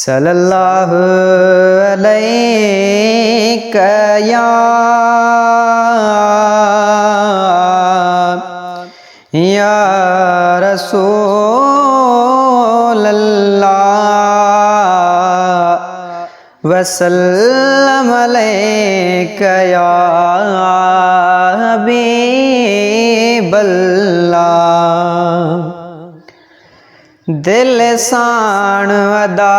सल्लल्लाहु अलैका या रसूल अल्लाह वसल्लम अलैका या हबीबल्लाह। दिल साण अदा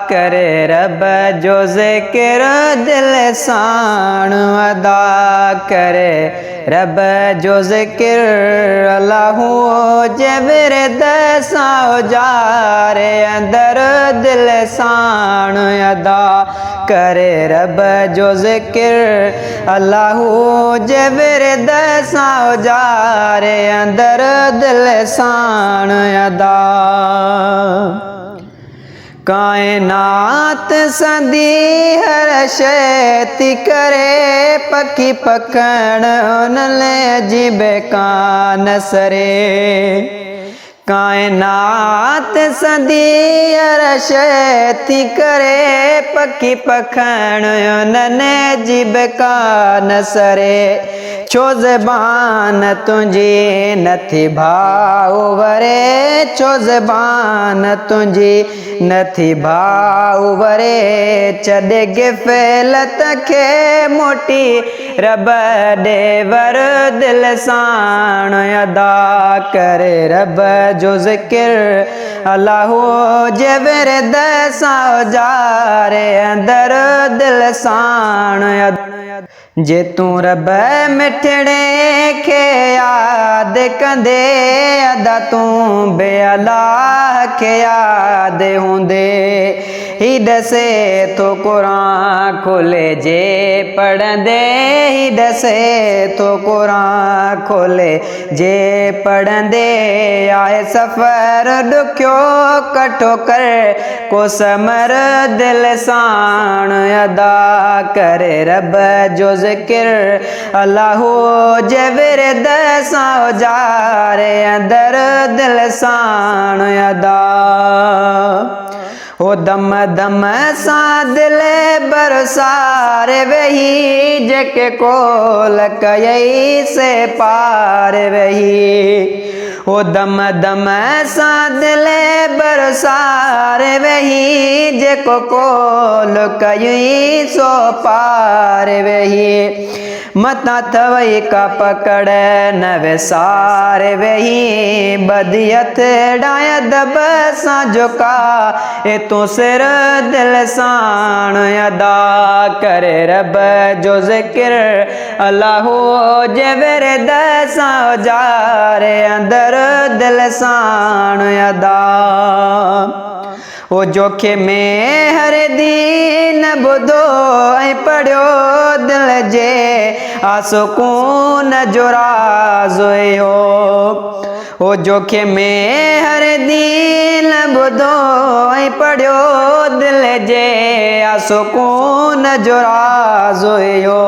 करे रब जो ज़िक्र, दिल साण अदा करे रब जो ज़िक्र। अल्लाहु जबर दसा जारे अंदर, दिल साण अदा करे रब जो ज़िक्र। अल्लाहु जबर दसा जारे अंदर, दिल साण अदा। कायनात संदी हर शैती करे, पखी पखण उनले अजीब कान सरे। कायनात संदी हर शैती करे, पखी पखण उनने अजीब कान सरे। छो ज़बान तुझी नथी भाव वरे, छो ज़बान तुझी नथी भाव वरे। छॾे गिफ़लत खे मोटी रब ॾे वर, दिल साण अदा करे रब जो ज़िक्र। अल्लाहु जबर दसा जारे अंदर, दिल साण अदा। जे तू रब मिठड़े खे याद कंदे, अदा तू बे अल्लाह खे याद होंदे। ही दसे तो कुरान खोले जे पढ़ंदे, ही दसे तो कुरान खोले जे पढ़ंदे। आए सफ़र ॾुखियो कठो कर को समर, दिल साण अदा करे रब जो ज़िक्र। अल्लाहु जबर दसा जारे अंदर, दिल साण अदा। ओ दम दम सां दिल बरसारे वही, जेके कोल कयई से पार वही। ओ दम दम सां दिल बरसारे वही, जेको कोल कयई सो पार वही। मता थवई का पकड़ न विसारे वही, बदियत डाय दब सां झुका ए तू सिर, दिल साण अदा करे रब जो ज़िक्र। अल्लाहु जबर दसा जारे अंदर, दिल साण अदा। ओ जोखे में हर दीन बुधो ऐं पढ़ियो, दिल जे आसुकून जो राज़ हुयो। ओ जोखे में हर दीन बुधो ऐं पढ़ियो, दिल जे आसुकून जो राज़ हुयो।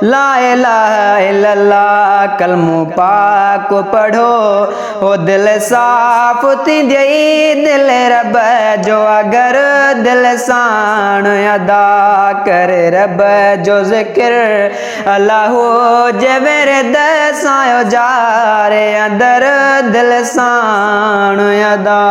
ला इलाहा इल्लल्लाह कलमो पाक पढ़ो, ओ दिल साफ़ थींदई, दिल रब जो अगर दिल साण अदा करे रब जो ज़िक्र। अल्लाहु जबर दसा जारे अंदर, दिल साण अदा।